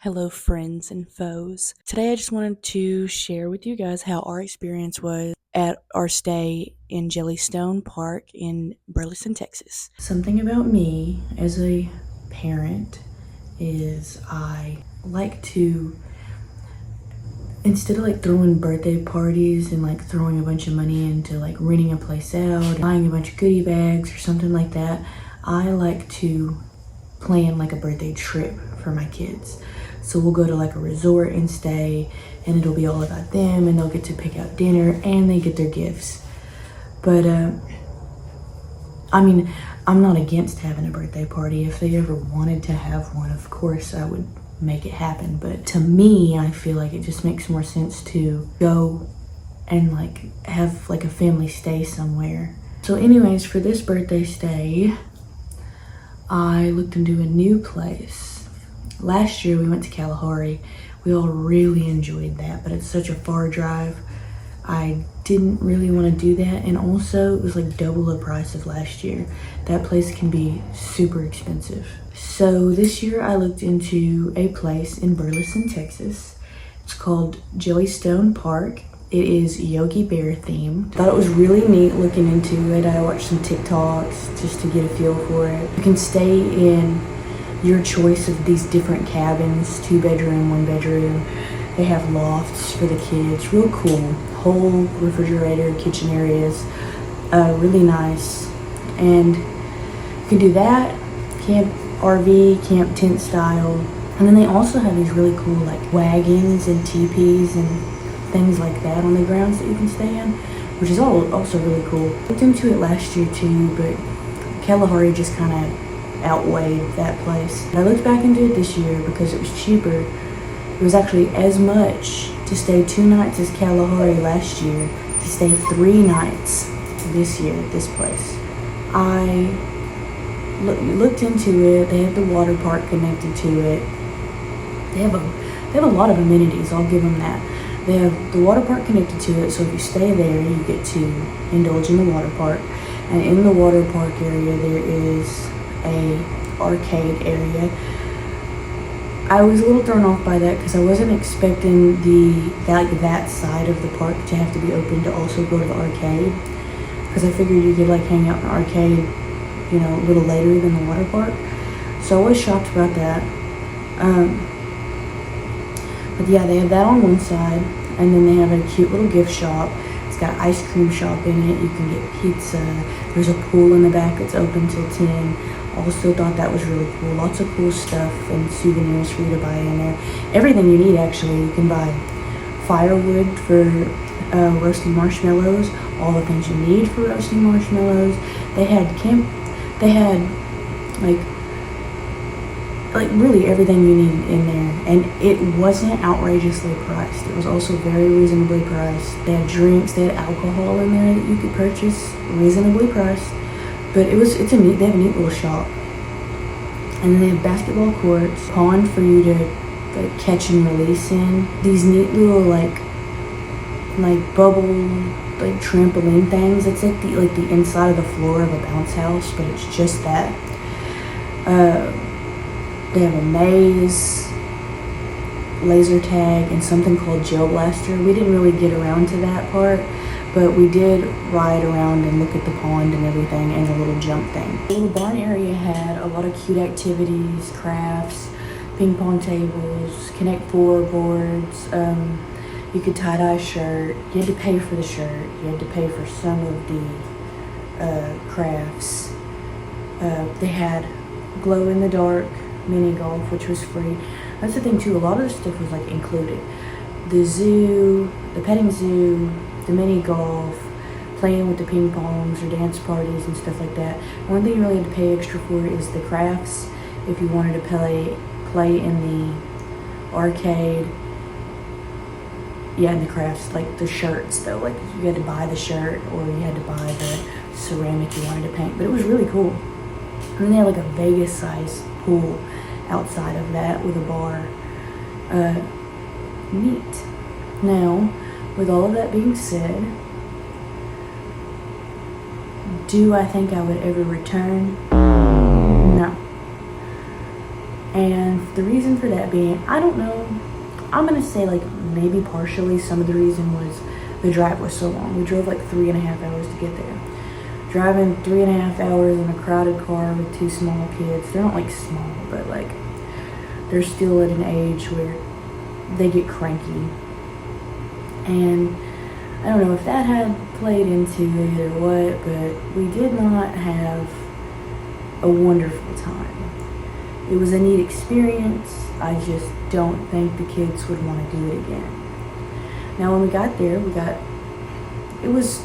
Hello, friends and foes. Today, I just wanted to share with you guys how our experience was at our stay in Jellystone Park in Burleson, Texas. Something about me as a parent is I like to, instead of throwing birthday parties and throwing a bunch of money into renting a place out, buying a bunch of goodie bags or something like that, I like to plan a birthday trip for my kids. So we'll go to a resort and stay, and it'll be all about them, and they'll get to pick out dinner and they get their gifts. But I mean, I'm not against having a birthday party. If they ever wanted to have one, of course I would make it happen. But to me, I feel like it just makes more sense to go and have a family stay somewhere. So anyways, for this birthday stay, I looked into a new place. Last year we went to Kalahari. We all really enjoyed that, but it's such a far drive. I didn't really want to do that, and also it was double the price of last year. That place can be super expensive. So this year I looked into a place in Burleson, Texas. It's called Jellystone Park. It is Yogi Bear themed. Thought it was really neat looking into it. I watched some TikToks just to get a feel for it. You can stay in your choice of these different cabins, 2-bedroom, 1-bedroom. They have lofts for the kids, real cool. Whole refrigerator, kitchen areas, really nice. And you can do that, camp RV, camp tent style. And then they also have these really cool wagons and teepees and things like that on the grounds that you can stay in, which is also really cool. I looked into it last year too, but Kalahari just kind of outweighed that place. I looked back into it this year because it was cheaper. It was actually as much to stay 2 nights as Kalahari last year, to stay 3 nights this year at this place. I looked into it. They have the water park connected to it. They have a lot of amenities, I'll give them that. They have the water park connected to it, so if you stay there, you get to indulge in the water park. And in the water park area, there is a arcade area. I was a little thrown off by that because I wasn't expecting that side of the park to have to be open to also go to the arcade, because I figured you could hang out in the arcade, a little later than the water park. So I was shocked about that. But yeah, they have that on one side, and then they have a cute little gift shop. It's got ice cream shop in it. You can get pizza. There's a pool in the back that's open till 10. Also thought that was really cool. Lots of cool stuff and souvenirs for you to buy in there. Everything you need, actually. You can buy firewood for roasting marshmallows. All the things you need for roasting marshmallows. They had really everything you need in there, and it wasn't outrageously priced. It was also very reasonably priced. They had drinks, they had alcohol in there that you could purchase, reasonably priced. But they have a neat little shop. And then they have basketball courts, pond for you to catch and release in. These neat little bubble trampoline things. It's the inside of the floor of a bounce house, but it's just that. They have a maze, laser tag, and something called Gel Blaster. We didn't really get around to that part, but we did ride around and look at the pond and everything, and the little jump thing. The little barn area had a lot of cute activities, crafts, ping pong tables, Connect 4 boards. You could tie-dye a shirt. You had to pay for the shirt. You had to pay for some of the crafts. They had glow-in-the-dark mini golf, which was free. That's the thing too, a lot of the stuff was included. The zoo, the petting zoo, the mini golf, playing with the ping pongs or dance parties and stuff like that. One thing you really had to pay extra for is the crafts. If you wanted to play in the arcade, and the crafts, the shirts though, you had to buy the shirt, or you had to buy the ceramic you wanted to paint. But it was really cool. And then they had a Vegas-sized pool outside of that with a bar. Neat. Now, with all of that being said, do I think I would ever return? No. And the reason for that being, I don't know, I'm gonna say like maybe partially some of the reason was the drive was so long. We drove like 3.5 hours to get there. Driving 3.5 hours in a crowded car with 2 small kids. They're not like small, but like they're still at an age where they get cranky. And I don't know if that had played into it or what, but we did not have a wonderful time. It was a neat experience. I just don't think the kids would want to do it again. Now when we got there, it was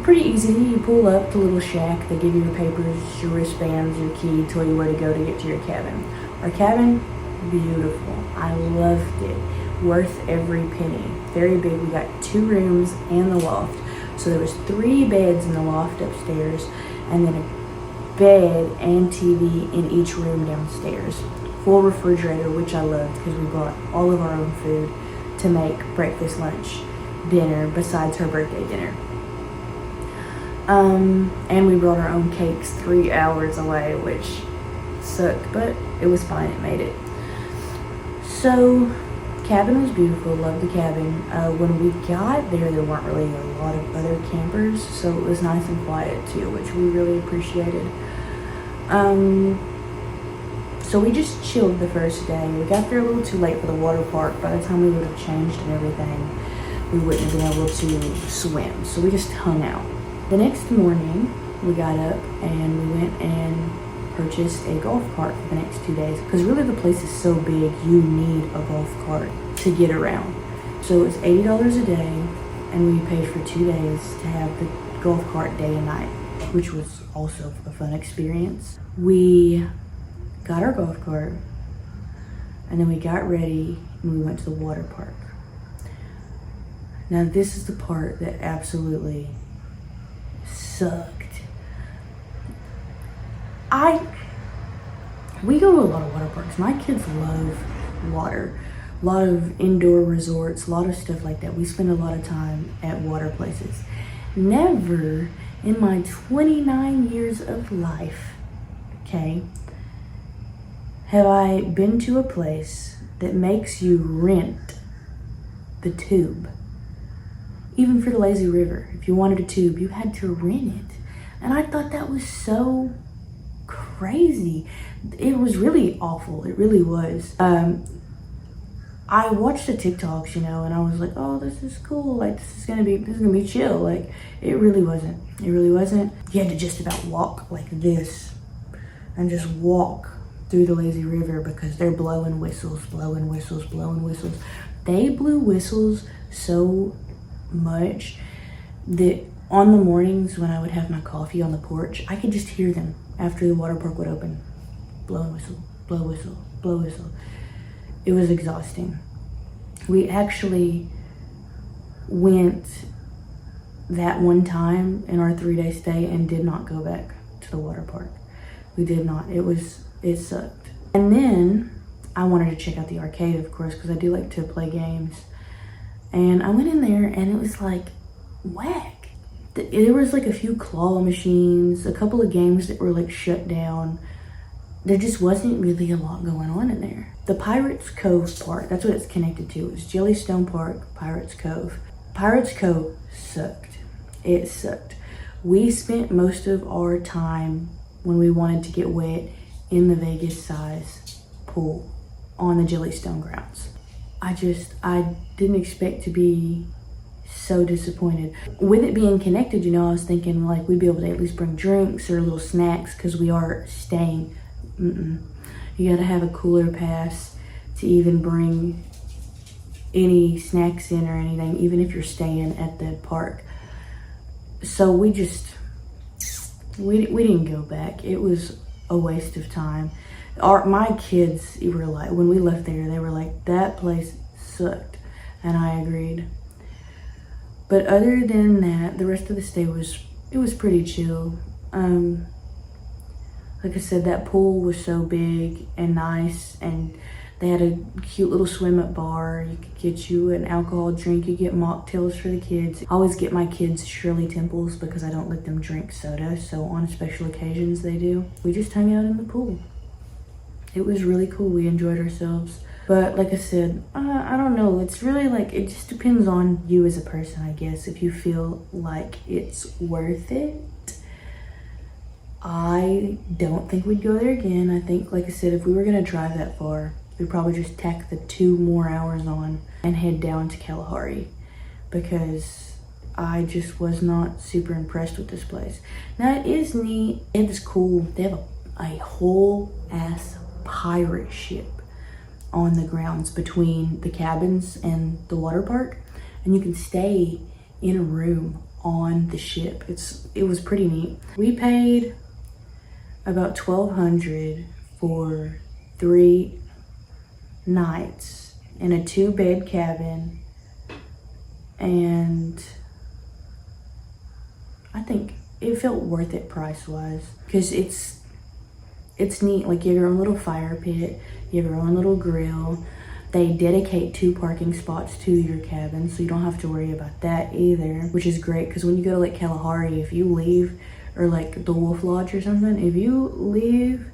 pretty easy. You pull up to a little shack. They give you your papers, your wristbands, your key, tell you where to go to get to your cabin. Our cabin, beautiful. I loved it. Worth every penny. Very big. We got 2 rooms and the loft. So there was 3 beds in the loft upstairs, and then a bed and TV in each room downstairs. Full refrigerator, which I loved because we brought all of our own food to make breakfast, lunch, dinner, besides her birthday dinner. And we brought our own cakes 3 hours away, which sucked, but it was fine. It made it. So cabin was beautiful. Loved the cabin. When we got there weren't really a lot of other campers, so it was nice and quiet too, which we really appreciated. So we just chilled the first day. We got there a little too late for the water park. By the time we would have changed and everything, we wouldn't have been able to swim, so we just hung out. The next morning we got up and we went and purchased a golf cart for the next 2 days, because really the place is so big you need a golf cart to get around. So it's $80 a day, and we paid for 2 days to have the golf cart day and night, which was also a fun experience. We got our golf cart and then we got ready and we went to the water park. Now this is the part that absolutely sucked. We go to a lot of water parks. My kids love water. A lot of indoor resorts, a lot of stuff like that. We spend a lot of time at water places. Never in my 29 years of life, okay, have I been to a place that makes you rent the tube. Even for the lazy river, if you wanted a tube, you had to rent it. And I thought that was so crazy. It was really awful. It really was. I watched the TikToks, and I was like, oh, this is cool. Like, this is gonna be chill. Like, it really wasn't. It really wasn't. You had to just about walk like this and just walk through the lazy river because they're blowing whistles, blowing whistles, blowing whistles. They blew whistles so much that on the mornings when I would have my coffee on the porch, I could just hear them after the water park would open. Blowing whistle, blow whistle, blow whistle. It was exhausting. We actually went that one time in our 3-day stay and did not go back to the water park. We did not. It sucked. And then I wanted to check out the arcade, of course, because I do like to play games. And I went in there and it was like whack. There was like a few claw machines, a couple of games that were like shut down. There just wasn't really a lot going on in there. The Pirates Cove part, that's what it's connected to. It's Jellystone Park, Pirates Cove. Pirates Cove sucked. It sucked. We spent most of our time when we wanted to get wet in the Vegas size pool on the Jellystone grounds. I didn't expect to be so disappointed. With it being connected, I was thinking like we'd be able to at least bring drinks or little snacks because we are staying. You gotta have a cooler pass to even bring any snacks in or anything, even if you're staying at the park. So we didn't go back. It was a waste of time. My kids were like, when we left there, they were like, that place sucked, and I agreed. But other than that, the rest of the stay was pretty chill. Like I said, that pool was so big and nice, and they had a cute little swim-up bar. You could get you an alcohol drink. You get mocktails for the kids. I always get my kids Shirley Temples because I don't let them drink soda, so on special occasions they do. We just hung out in the pool. It was really cool. We enjoyed ourselves. But like I said, I don't know. It's really like, it just depends on you as a person, I guess. If you feel like it's worth it. I don't think we'd go there again. I think, like I said, if we were gonna drive that far, we'd probably just tack the 2 more hours on and head down to Kalahari, because I just was not super impressed with this place. Now, it is neat. They have this cool, they have a whole ass pirate ship on the grounds between the cabins and the water park, and you can stay in a room on the ship. It was pretty neat. We paid about $1,200 for 3 nights in a 2-bed cabin, and I think it felt worth it price-wise, because it's neat. Like, you have your own little fire pit, you have your own little grill. They dedicate 2 parking spots to your cabin, so you don't have to worry about that either, which is great, because when you go to like Kalahari, if you leave, or like the Wolf Lodge or something, if you leave,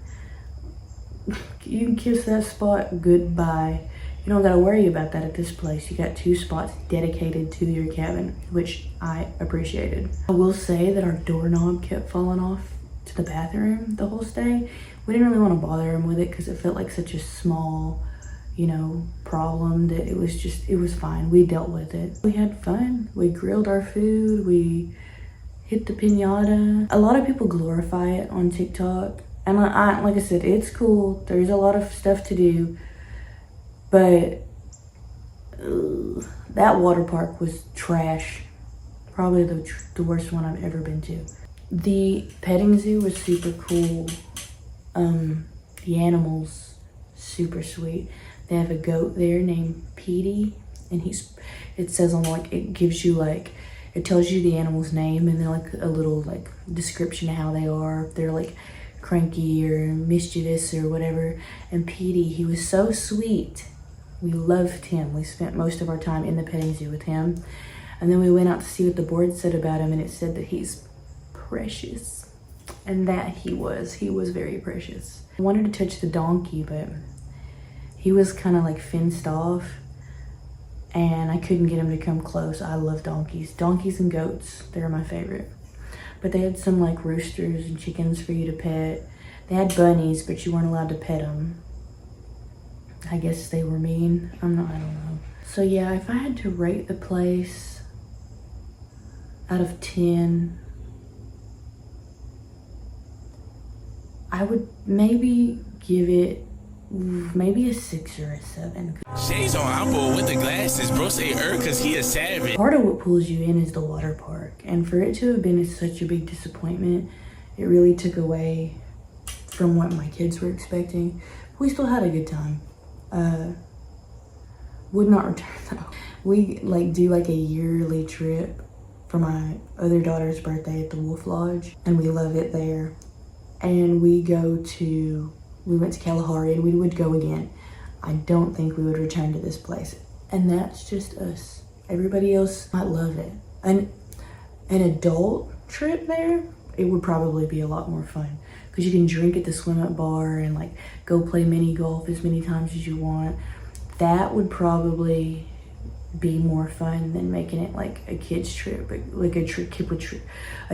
you can kiss that spot goodbye. You don't gotta worry about that at this place. You got 2 spots dedicated to your cabin, which I appreciated. I will say that our doorknob kept falling off to the bathroom the whole stay. We didn't really want to bother him with it because it felt like such a small, you know, problem, that it was fine. We dealt with it. We had fun. We grilled our food. We hit the piñata. A lot of people glorify it on TikTok. And like I said, it's cool. There's a lot of stuff to do. But that water park was trash. Probably the worst one I've ever been to. The petting zoo was super cool. The animals, super sweet. They have a goat there named Petey, and it says on, like, it gives you, like, it tells you the animal's name and then like a little like description of how they are, if they're like cranky or mischievous or whatever. And Petey, he was so sweet. We loved him. We spent most of our time in the petting zoo with him. And then we went out to see what the board said about him, and it said that he's precious. And that he was very precious. I wanted to touch the donkey, but he was kind of like fenced off, and I couldn't get him to come close. I love donkeys. Donkeys and goats, they're my favorite. But they had some like roosters and chickens for you to pet. They had bunnies, but you weren't allowed to pet them. I guess they were mean. I don't know. So yeah, if I had to rate the place out of 10, I would maybe give it maybe a 6 or a 7. Shades on, I'm bored with the glasses. Bro say cause he a savage. Part of what pulls you in is the water park. And for it to have been such a big disappointment, it really took away from what my kids were expecting. We still had a good time. Would not return though. We like do like a yearly trip for my other daughter's birthday at the Wolf Lodge, and we love it there. And we went to Kalahari, and we would go again. I don't think we would return to this place. And that's just us. Everybody else might love it. An adult trip there, it would probably be a lot more fun, because you can drink at the swim-up bar and like go play mini golf as many times as you want. That would probably be more fun than making it like a kid's trip, like a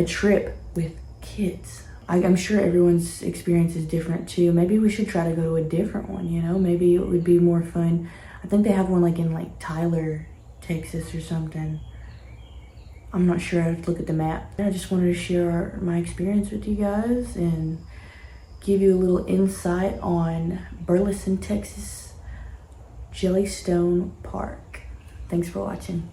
trip with kids. I'm sure everyone's experience is different too. Maybe we should try to go to a different one, you know? Maybe it would be more fun. I think they have one like in like Tyler, Texas or something. I'm not sure. I have to look at the map. I just wanted to share my experience with you guys and give you a little insight on Burleson, Texas, Jellystone Park. Thanks for watching.